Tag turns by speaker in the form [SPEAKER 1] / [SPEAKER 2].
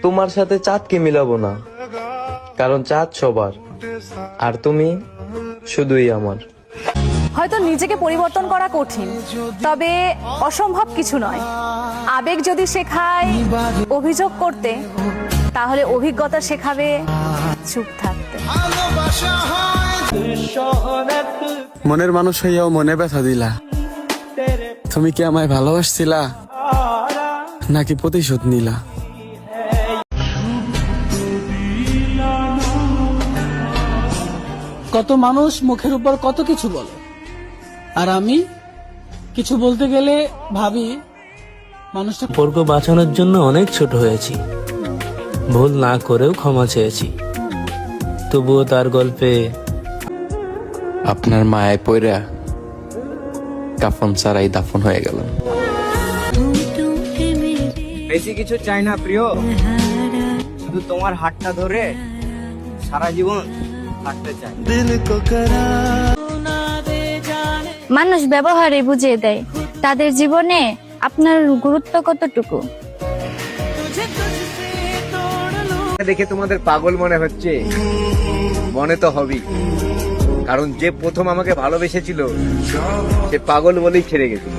[SPEAKER 1] তোমার সাথে চাঁদকে মিলাবো না, কারণ চাঁদ সবার আর তুমি শুধুই আমার।
[SPEAKER 2] হয়তো নিজেকে পরিবর্তন করা কঠিন, তবে অসম্ভব কিছু নয়। আবেগ যদি শেখায় অভিযোগ করতে, তাহলে অভিজ্ঞতা শেখাবে চুপ থাকতে।
[SPEAKER 3] মনের মানুষ হইয়াও মনে ব্যথা দিলা। তুমি কি আমায় ভালোবাসছিলা নাকি প্রতিশোধ নিলা?
[SPEAKER 4] কত মানুষ মুখের উপর কত কিছু বলে, আর আমি কিছু বলতে গেলে ভাবি মানুষটা
[SPEAKER 5] সম্পর্ক বাঁচানোর জন্য অনেক ছোট হয়েছি, ভুল না করেও ক্ষমা চেয়েছি, তবুও তার গল্পে
[SPEAKER 6] আপনার মায়ায় পইরা কাফন ছাড়াই দাফন হয়ে গেল।
[SPEAKER 7] বেশি কিছু চাই না প্রিয়, শুধু তোমার হাতটা ধরে সারা জীবন থাকতে চাই।
[SPEAKER 8] মানুষ ব্যবহারে বুঝিয়ে দেয় তাদের জীবনে আপনার গুরুত্ব কতটুকু।
[SPEAKER 7] দেখে তোমাদের পাগল মনে হচ্ছে, মনে তো হবেই, কারণ যে প্রথম আমাকে ভালোবেসেছিল সে পাগল বলেই ছেড়ে গেছে।